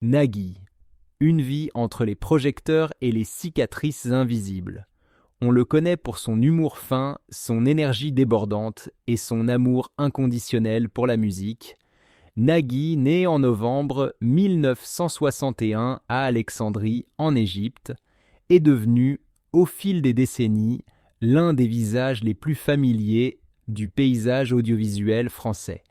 Nagui, une vie entre les projecteurs et les cicatrices invisibles. On le connaît pour son humour fin, son énergie débordante et son amour inconditionnel pour la musique. Nagui, né en novembre 1961 à Alexandrie, en Égypte, est devenu, au fil des décennies, l'un des visages les plus familiers du paysage audiovisuel français.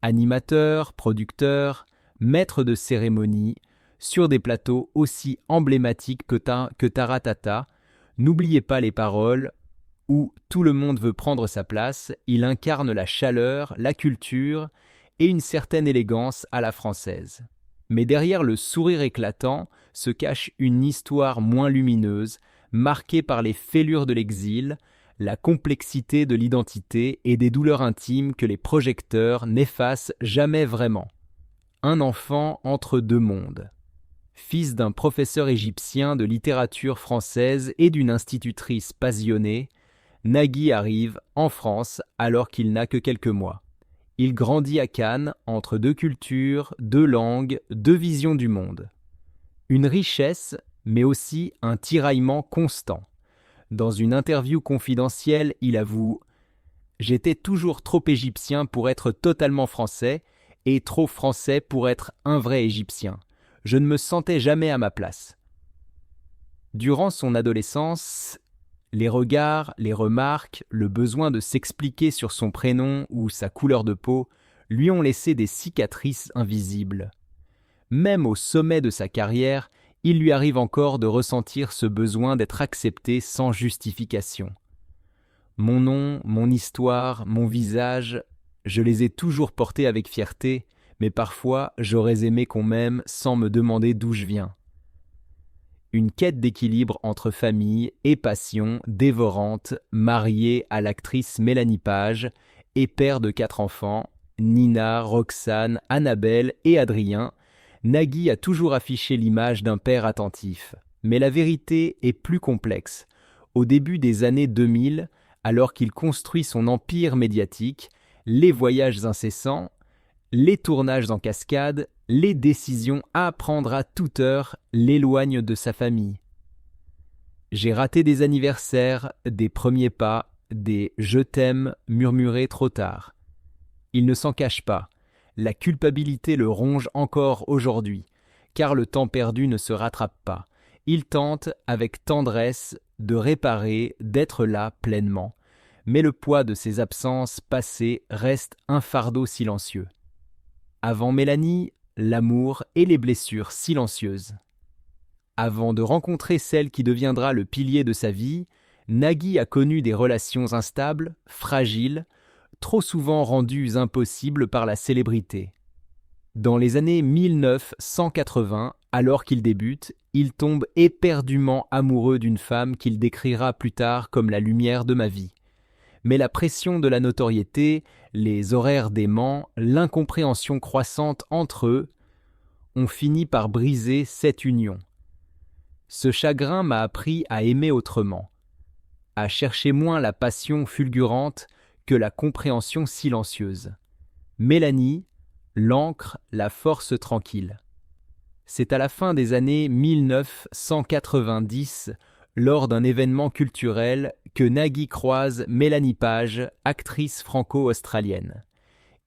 Animateur, producteur, maître de cérémonie, sur des plateaux aussi emblématiques que Taratata, n'oubliez pas les paroles, où tout le monde veut prendre sa place, il incarne la chaleur, la culture et une certaine élégance à la française. Mais derrière le sourire éclatant se cache une histoire moins lumineuse, marquée par les fêlures de l'exil, la complexité de l'identité et des douleurs intimes que les projecteurs n'effacent jamais vraiment. Un enfant entre deux mondes. Fils d'un professeur égyptien de littérature française et d'une institutrice passionnée, Nagui arrive en France alors qu'il n'a que quelques mois. Il grandit à Cannes entre deux cultures, deux langues, deux visions du monde. Une richesse, mais aussi un tiraillement constant. Dans une interview confidentielle, il avoue « J'étais toujours trop égyptien pour être totalement français et trop français pour être un vrai égyptien. Je ne me sentais jamais à ma place. » Durant son adolescence, les regards, les remarques, le besoin de s'expliquer sur son prénom ou sa couleur de peau lui ont laissé des cicatrices invisibles. Même au sommet de sa carrière, il lui arrive encore de ressentir ce besoin d'être accepté sans justification. Mon nom, mon histoire, mon visage, je les ai toujours portés avec fierté, mais parfois j'aurais aimé qu'on m'aime sans me demander d'où je viens. Une quête d'équilibre entre famille et passion dévorante, marié à l'actrice Mélanie Page et père de 4 enfants, Nina, Roxane, Annabelle et Adrien, Nagui a toujours affiché l'image d'un père attentif. Mais la vérité est plus complexe. Au début des années 2000, alors qu'il construit son empire médiatique, les voyages incessants, les tournages en cascade, les décisions à prendre à toute heure l'éloignent de sa famille. J'ai raté des anniversaires, des premiers pas, des « je t'aime » murmurés trop tard. Il ne s'en cache pas. La culpabilité le ronge encore aujourd'hui, car le temps perdu ne se rattrape pas. Il tente, avec tendresse, de réparer, d'être là pleinement. Mais le poids de ses absences passées reste un fardeau silencieux. Avant Mélanie, l'amour et les blessures silencieuses. Avant de rencontrer celle qui deviendra le pilier de sa vie, Nagui a connu des relations instables, fragiles, trop souvent rendues impossibles par la célébrité. Dans les années 1980, alors qu'il débute, il tombe éperdument amoureux d'une femme qu'il décrira plus tard comme la lumière de ma vie. Mais la pression de la notoriété, les horaires déments, l'incompréhension croissante entre eux ont fini par briser cette union. Ce chagrin m'a appris à aimer autrement, à chercher moins la passion fulgurante que la compréhension silencieuse. Mélanie, l'encre, la force tranquille. C'est à la fin des années 1990, lors d'un événement culturel, que Nagui croise Mélanie Page, actrice franco-australienne.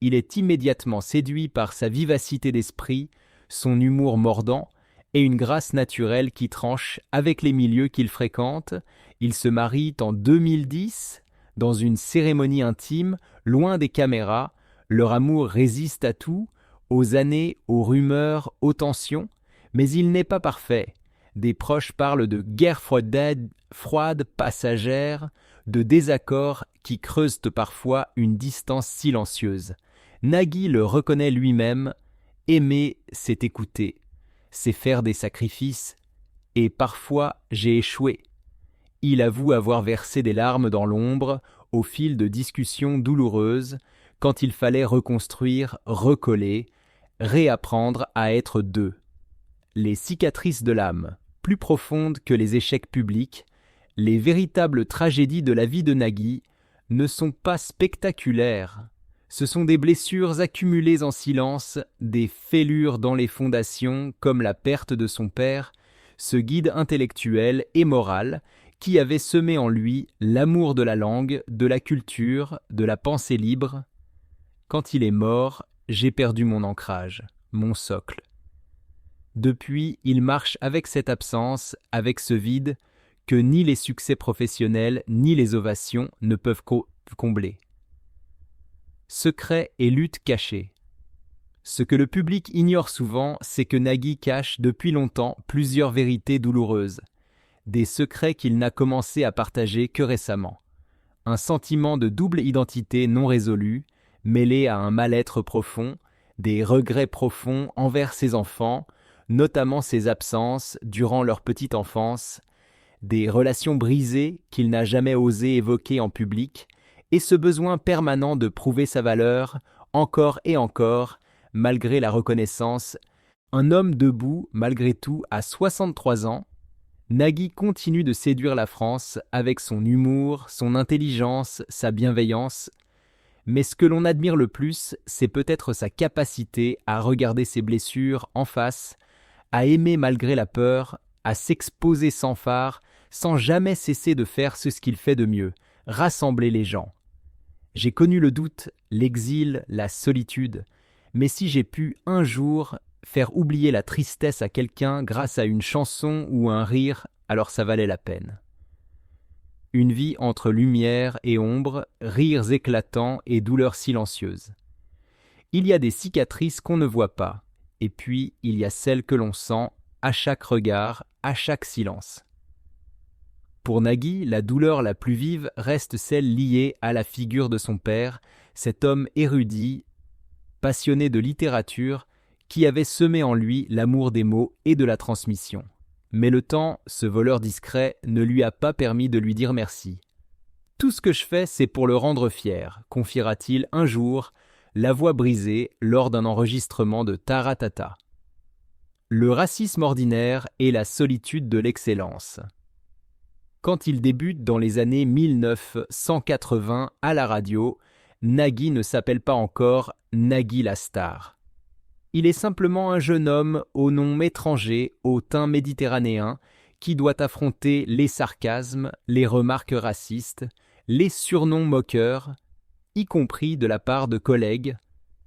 Il est immédiatement séduit par sa vivacité d'esprit, son humour mordant et une grâce naturelle qui tranche avec les milieux qu'il fréquente. Ils se marient en 2010, dans une cérémonie intime, loin des caméras. Leur amour résiste à tout, aux années, aux rumeurs, aux tensions, mais il n'est pas parfait. Des proches parlent de guerre froide passagère, de désaccords qui creusent parfois une distance silencieuse. Nagui le reconnaît lui-même, aimer, c'est écouter, c'est faire des sacrifices, et parfois j'ai échoué. Il avoue avoir versé des larmes dans l'ombre au fil de discussions douloureuses, quand il fallait reconstruire, recoller, réapprendre à être deux. Les cicatrices de l'âme, plus profondes que les échecs publics, les véritables tragédies de la vie de Nagui, ne sont pas spectaculaires. Ce sont des blessures accumulées en silence, des fêlures dans les fondations comme la perte de son père, ce guide intellectuel et moral qui avait semé en lui l'amour de la langue, de la culture, de la pensée libre. Quand il est mort, j'ai perdu mon ancrage, mon socle. Depuis, il marche avec cette absence, avec ce vide, que ni les succès professionnels ni les ovations ne peuvent combler. Secret et lutte cachée. Ce que le public ignore souvent, c'est que Nagui cache depuis longtemps plusieurs vérités douloureuses, des secrets qu'il n'a commencé à partager que récemment. Un sentiment de double identité non résolu, mêlé à un mal-être profond, des regrets profonds envers ses enfants, notamment ses absences durant leur petite enfance, des relations brisées qu'il n'a jamais osé évoquer en public, et ce besoin permanent de prouver sa valeur, encore et encore, malgré la reconnaissance. Un homme debout, malgré tout, à 63 ans, Nagui continue de séduire la France avec son humour, son intelligence, sa bienveillance. Mais ce que l'on admire le plus, c'est peut-être sa capacité à regarder ses blessures en face, à aimer malgré la peur, à s'exposer sans phare, sans jamais cesser de faire ce qu'il fait de mieux, rassembler les gens. J'ai connu le doute, l'exil, la solitude, mais si j'ai pu un jour faire oublier la tristesse à quelqu'un grâce à une chanson ou un rire, alors ça valait la peine. Une vie entre lumière et ombre, rires éclatants et douleurs silencieuses. Il y a des cicatrices qu'on ne voit pas, et puis il y a celles que l'on sent à chaque regard, à chaque silence. Pour Nagui, la douleur la plus vive reste celle liée à la figure de son père, cet homme érudit, passionné de littérature, qui avait semé en lui l'amour des mots et de la transmission. Mais le temps, ce voleur discret, ne lui a pas permis de lui dire merci. « Tout ce que je fais, c'est pour le rendre fier », confiera-t-il un jour, la voix brisée lors d'un enregistrement de Taratata. Le racisme ordinaire et la solitude de l'excellence. Quand il débute dans les années 1980 à la radio, Nagui ne s'appelle pas encore Nagui la star. Il est simplement un jeune homme au nom étranger, au teint méditerranéen, qui doit affronter les sarcasmes, les remarques racistes, les surnoms moqueurs, y compris de la part de collègues.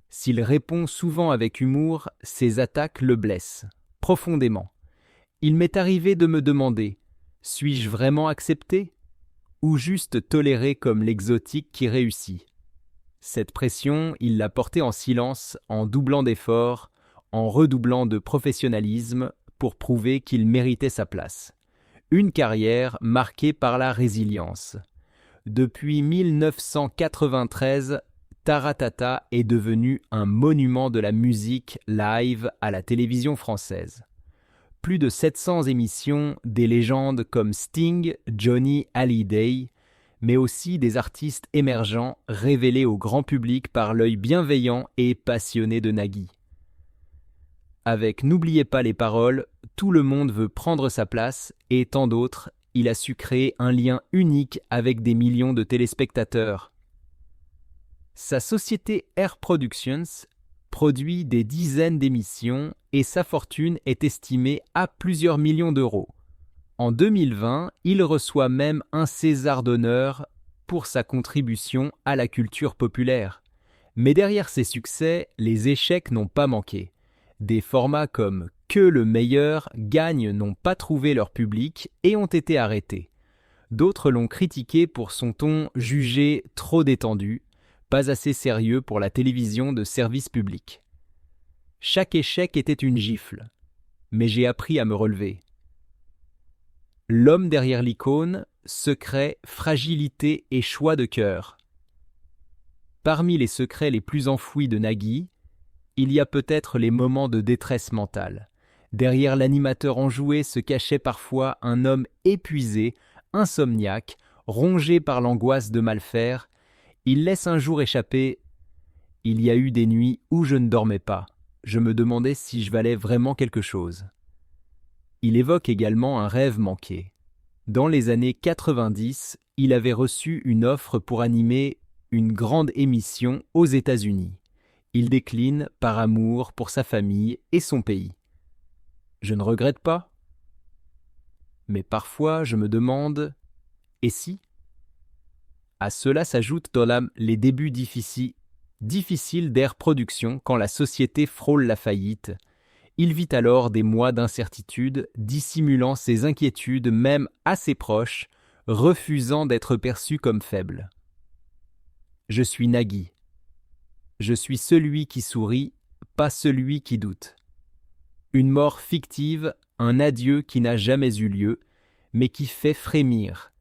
S'il répond souvent avec humour, ses attaques le blessent, profondément. Il m'est arrivé de me demander, suis-je vraiment accepté? Ou juste toléré comme l'exotique qui réussit? Cette pression, il l'a portée en silence, en doublant d'efforts, en redoublant de professionnalisme pour prouver qu'il méritait sa place. Une carrière marquée par la résilience. Depuis 1993, Taratata est devenu un monument de la musique live à la télévision française. Plus de 700 émissions, des légendes comme Sting, Johnny Hallyday, mais aussi des artistes émergents révélés au grand public par l'œil bienveillant et passionné de Nagui. Avec N'oubliez pas les paroles, tout le monde veut prendre sa place et tant d'autres, il a su créer un lien unique avec des millions de téléspectateurs. Sa société Air Productions produit des dizaines d'émissions et sa fortune est estimée à plusieurs millions d'euros. En 2020, il reçoit même un César d'honneur pour sa contribution à la culture populaire. Mais derrière ces succès, les échecs n'ont pas manqué. Des formats comme « Que le meilleur » gagnent n'ont pas trouvé leur public et ont été arrêtés. D'autres l'ont critiqué pour son ton jugé trop détendu, pas assez sérieux pour la télévision de service public. Chaque échec était une gifle, mais j'ai appris à me relever. L'homme derrière l'icône, secret, fragilité et choix de cœur. Parmi les secrets les plus enfouis de Nagui, il y a peut-être les moments de détresse mentale. Derrière l'animateur enjoué se cachait parfois un homme épuisé, insomniaque, rongé par l'angoisse de mal faire. Il laisse un jour échapper « Il y a eu des nuits où je ne dormais pas. Je me demandais si je valais vraiment quelque chose. » Il évoque également un rêve manqué. Dans les années 90, il avait reçu une offre pour animer une grande émission aux États-Unis. Il décline par amour pour sa famille et son pays. Je ne regrette pas. Mais parfois, je me demande, et si? À cela s'ajoutent dans l'âme les débuts difficiles d'Air Production quand la société frôle la faillite. Il vit alors des mois d'incertitude, dissimulant ses inquiétudes même à ses proches, refusant d'être perçu comme faible. Je suis Nagui. Je suis celui qui sourit, pas celui qui doute. Une mort fictive, un adieu qui n'a jamais eu lieu, mais qui fait frémir.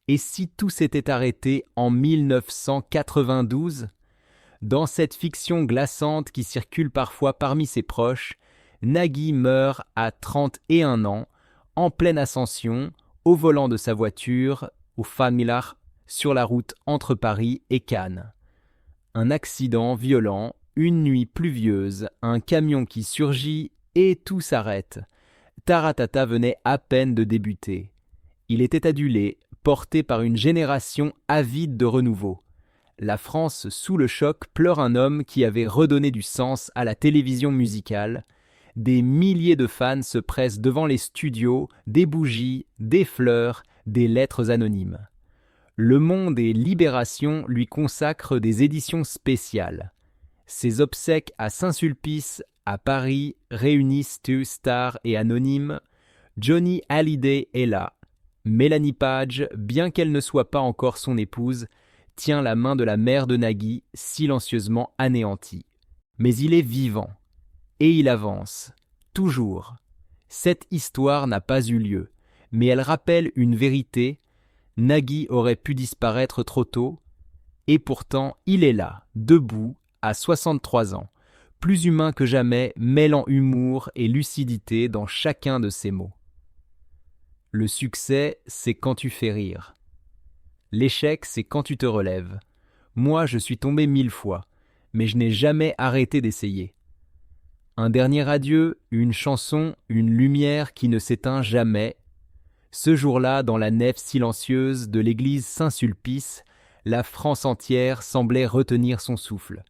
Et si tout s'était arrêté en 1992? Dans cette fiction glaçante qui circule parfois parmi ses proches, Nagui meurt à 31 ans, en pleine ascension, au volant de sa voiture, au Familach, sur la route entre Paris et Cannes. Un accident violent, une nuit pluvieuse, un camion qui surgit et tout s'arrête. Taratata venait à peine de débuter. Il était adulé, porté par une génération avide de renouveau. La France, sous le choc, pleure un homme qui avait redonné du sens à la télévision musicale. Des milliers de fans se pressent devant les studios, des bougies, des fleurs, des lettres anonymes. Le Monde et Libération lui consacrent des éditions spéciales. Ses obsèques à Saint-Sulpice, à Paris, réunissent stars et anonymes. Johnny Hallyday est là. Mélanie Page, bien qu'elle ne soit pas encore son épouse, tient la main de la mère de Nagui, silencieusement anéantie. Mais il est vivant. Et il avance. Toujours. Cette histoire n'a pas eu lieu, mais elle rappelle une vérité. Nagui aurait pu disparaître trop tôt, et pourtant il est là, debout, à 63 ans, plus humain que jamais, mêlant humour et lucidité dans chacun de ses mots. Le succès, c'est quand tu fais rire. L'échec, c'est quand tu te relèves. Moi, je suis tombé 1000 fois, mais je n'ai jamais arrêté d'essayer. Un dernier adieu, une chanson, une lumière qui ne s'éteint jamais. Ce jour-là, dans la nef silencieuse de l'église Saint-Sulpice, la France entière semblait retenir son souffle.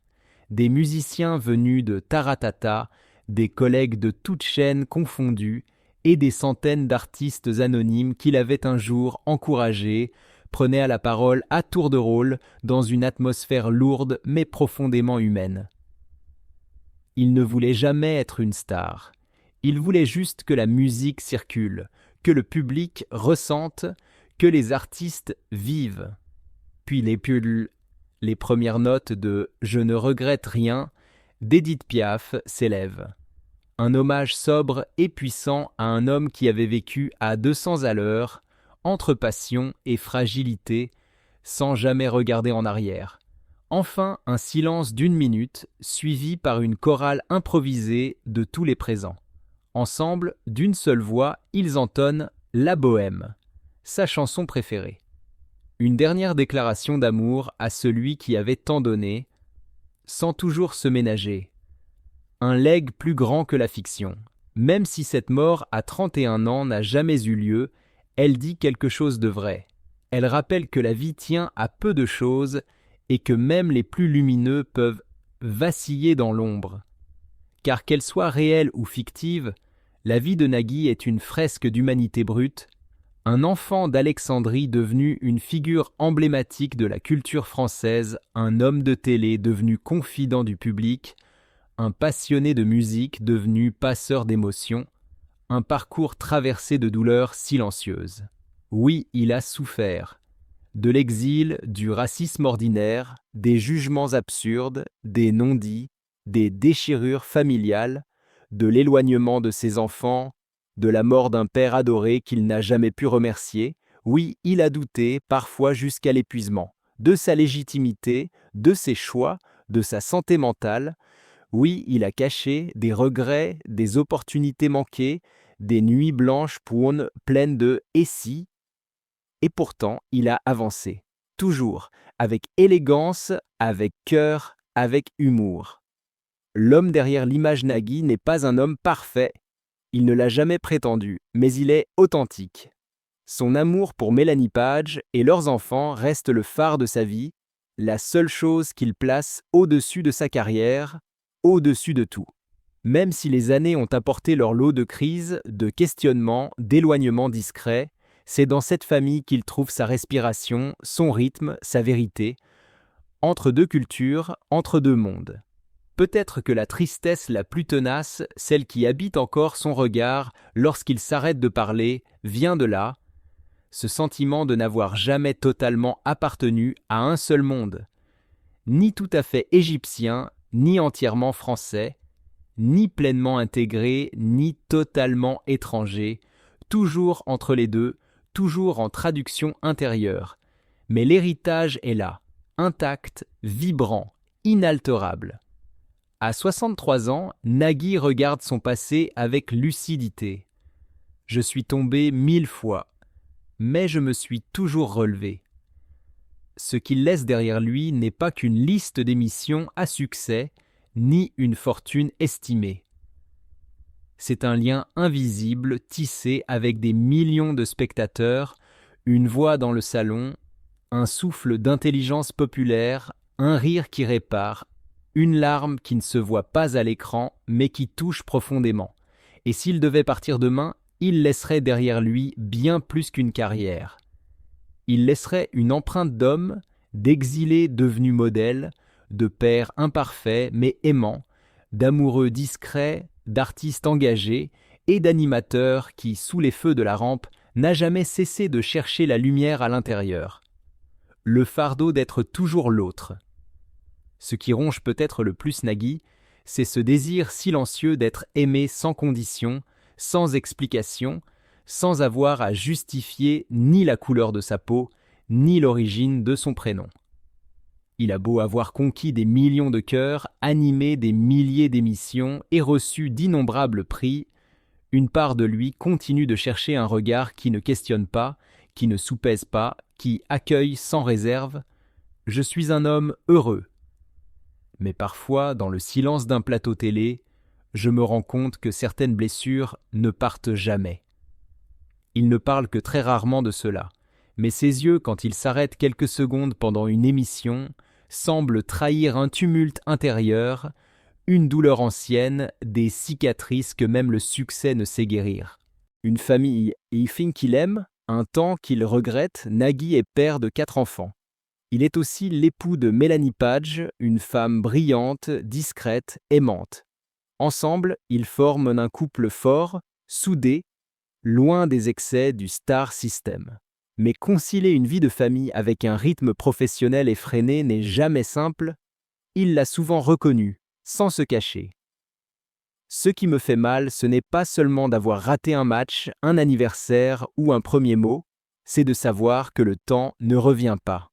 Des musiciens venus de Taratata, des collègues de toutes chaînes confondues, et des centaines d'artistes anonymes qu'il avait un jour encouragés, prenaient à la parole à tour de rôle dans une atmosphère lourde mais profondément humaine. Il ne voulait jamais être une star. Il voulait juste que la musique circule, que le public ressente, que les artistes vivent. Puis les premières notes de « Je ne regrette rien » d'Édith Piaf s'élèvent. Un hommage sobre et puissant à un homme qui avait vécu à 200 à l'heure, entre passion et fragilité, sans jamais regarder en arrière. Enfin, un silence d'1 minute, suivi par une chorale improvisée de tous les présents. Ensemble, d'une seule voix, ils entonnent « La Bohème », sa chanson préférée. Une dernière déclaration d'amour à celui qui avait tant donné, sans toujours se ménager. Un legs plus grand que la fiction. Même si cette mort à 31 ans n'a jamais eu lieu, elle dit quelque chose de vrai. Elle rappelle que la vie tient à peu de choses et que même les plus lumineux peuvent vaciller dans l'ombre. Car qu'elle soit réelle ou fictive, la vie de Nagui est une fresque d'humanité brute, un enfant d'Alexandrie devenu une figure emblématique de la culture française, un homme de télé devenu confident du public, un passionné de musique devenu passeur d'émotions, un parcours traversé de douleurs silencieuses. Oui, il a souffert. De l'exil, du racisme ordinaire, des jugements absurdes, des non-dits, des déchirures familiales, de l'éloignement de ses enfants, de la mort d'un père adoré qu'il n'a jamais pu remercier. Oui, il a douté, parfois jusqu'à l'épuisement, de sa légitimité, de ses choix, de sa santé mentale. Oui, il a caché des regrets, des opportunités manquées, des nuits blanches pleines de « et si ». Et pourtant, il a avancé, toujours, avec élégance, avec cœur, avec humour. L'homme derrière l'image Nagui n'est pas un homme parfait. Il ne l'a jamais prétendu, mais il est authentique. Son amour pour Mélanie Page et leurs enfants reste le phare de sa vie, la seule chose qu'il place au-dessus de sa carrière, au-dessus de tout. Même si les années ont apporté leur lot de crises, de questionnements, d'éloignements discrets, c'est dans cette famille qu'il trouve sa respiration, son rythme, sa vérité, entre deux cultures, entre deux mondes. Peut-être que la tristesse la plus tenace, celle qui habite encore son regard lorsqu'il s'arrête de parler, vient de là, ce sentiment de n'avoir jamais totalement appartenu à un seul monde, ni tout à fait égyptien, ni entièrement français, ni pleinement intégré, ni totalement étranger, toujours entre les deux, toujours en traduction intérieure. Mais l'héritage est là, intact, vibrant, inaltérable. À 63 ans, Nagui regarde son passé avec lucidité. Je suis tombé 1000 fois, mais je me suis toujours relevé. Ce qu'il laisse derrière lui n'est pas qu'une liste d'émissions à succès, ni une fortune estimée. C'est un lien invisible tissé avec des millions de spectateurs, une voix dans le salon, un souffle d'intelligence populaire, un rire qui répare, une larme qui ne se voit pas à l'écran mais qui touche profondément. Et s'il devait partir demain, il laisserait derrière lui bien plus qu'une carrière. Il laisserait une empreinte d'homme, d'exilé devenu modèle, de père imparfait mais aimant, d'amoureux discret, d'artiste engagé et d'animateur qui, sous les feux de la rampe, n'a jamais cessé de chercher la lumière à l'intérieur. Le fardeau d'être toujours l'autre. Ce qui ronge peut-être le plus Nagui, c'est ce désir silencieux d'être aimé sans condition, sans explication, sans avoir à justifier ni la couleur de sa peau, ni l'origine de son prénom. Il a beau avoir conquis des millions de cœurs, animé des milliers d'émissions et reçu d'innombrables prix, une part de lui continue de chercher un regard qui ne questionne pas, qui ne soupèse pas, qui accueille sans réserve. Je suis un homme heureux. Mais parfois, dans le silence d'un plateau télé, je me rends compte que certaines blessures ne partent jamais. Il ne parle que très rarement de cela, mais ses yeux, quand il s'arrête quelques secondes pendant une émission, semblent trahir un tumulte intérieur, une douleur ancienne, des cicatrices que même le succès ne sait guérir. Une famille qu'il aime, un temps qu'il regrette, Nagui est père de 4 enfants. Il est aussi l'époux de Mélanie Page, une femme brillante, discrète, aimante. Ensemble, ils forment un couple fort, soudé, loin des excès du star system. Mais concilier une vie de famille avec un rythme professionnel effréné n'est jamais simple, il l'a souvent reconnu, sans se cacher. Ce qui me fait mal, ce n'est pas seulement d'avoir raté un match, un anniversaire ou un premier mot, c'est de savoir que le temps ne revient pas.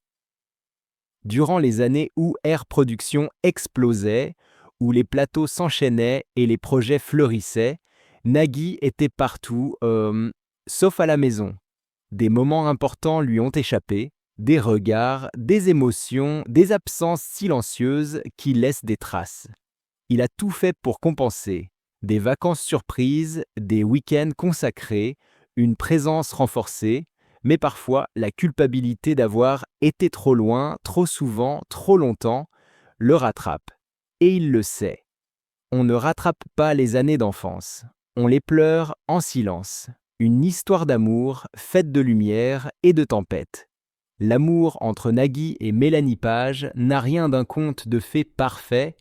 Durant les années où Air Production explosait, où les plateaux s'enchaînaient et les projets fleurissaient, Nagui était partout, sauf à la maison. Des moments importants lui ont échappé, des regards, des émotions, des absences silencieuses qui laissent des traces. Il a tout fait pour compenser. Des vacances surprises, des week-ends consacrés, une présence renforcée, mais parfois la culpabilité d'avoir été trop loin, trop souvent, trop longtemps, le rattrape. Et il le sait. On ne rattrape pas les années d'enfance. On les pleure en silence. Une histoire d'amour faite de lumière et de tempête. L'amour entre Nagui et Mélanie Page n'a rien d'un conte de fées parfait.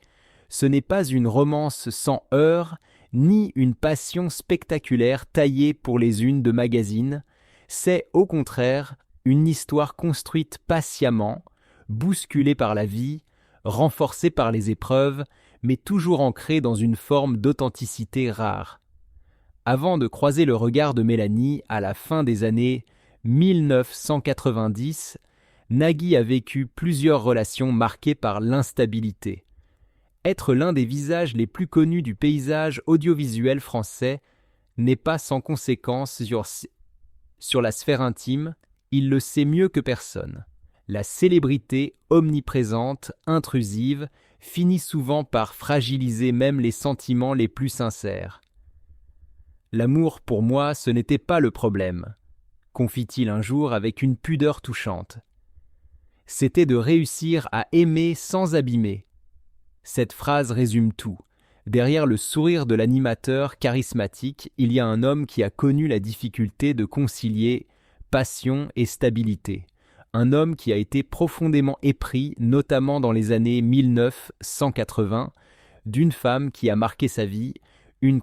Ce n'est pas une romance sans heurts, ni une passion spectaculaire taillée pour les unes de magazines. C'est, au contraire, une histoire construite patiemment, bousculée par la vie, renforcée par les épreuves, mais toujours ancrée dans une forme d'authenticité rare. Avant de croiser le regard de Mélanie à la fin des années 1990, Nagui a vécu plusieurs relations marquées par l'instabilité. Être l'un des visages les plus connus du paysage audiovisuel français n'est pas sans conséquence sur la sphère intime, il le sait mieux que personne. La célébrité omniprésente, intrusive, finit souvent par fragiliser même les sentiments les plus sincères. L'amour, pour moi, ce n'était pas le problème, confie-t-il un jour avec une pudeur touchante. c'était de réussir à aimer sans abîmer. Cette phrase résume tout. Derrière le sourire de l'animateur charismatique, il y a un homme qui a connu la difficulté de concilier passion et stabilité. Un homme qui a été profondément épris, notamment dans les années 1980, d'une femme qui a marqué sa vie,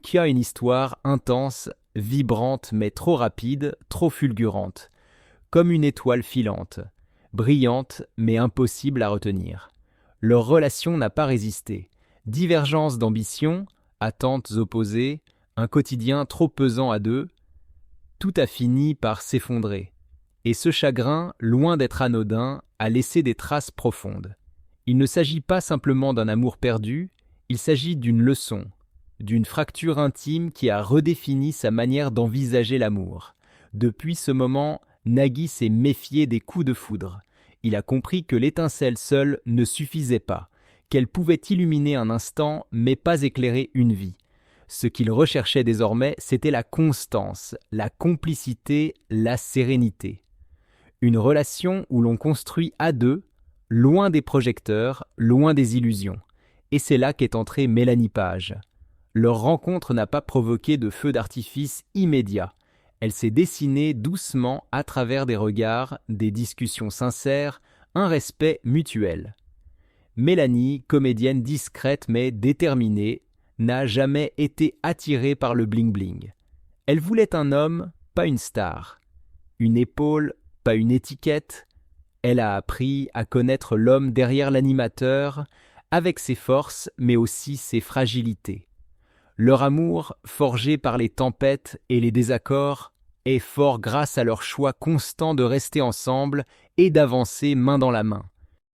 qui a une histoire intense, vibrante mais trop rapide, trop fulgurante, comme une étoile filante, brillante mais impossible à retenir. Leur relation n'a pas résisté. Divergence d'ambition, attentes opposées, un quotidien trop pesant à deux, tout a fini par s'effondrer. Et ce chagrin, loin d'être anodin, a laissé des traces profondes. Il ne s'agit pas simplement d'un amour perdu, il s'agit d'une leçon, d'une fracture intime qui a redéfini sa manière d'envisager l'amour. Depuis ce moment, Nagui s'est méfié des coups de foudre. Il a compris que l'étincelle seule ne suffisait pas, qu'elle pouvait illuminer un instant mais pas éclairer une vie. Ce qu'il recherchait désormais, c'était la constance, la complicité, la sérénité. Une relation où l'on construit à deux, loin des projecteurs, loin des illusions. Et c'est là qu'est entrée Mélanie Page. Leur rencontre n'a pas provoqué de feu d'artifice immédiat. Elle s'est dessinée doucement à travers des regards, des discussions sincères, un respect mutuel. Mélanie, comédienne discrète mais déterminée, n'a jamais été attirée par le bling-bling. Elle voulait un homme, pas une star. Une épaule, pas une étiquette. Elle a appris à connaître l'homme derrière l'animateur, avec ses forces mais aussi ses fragilités. Leur amour, forgé par les tempêtes et les désaccords, est fort grâce à leur choix constant de rester ensemble et d'avancer main dans la main.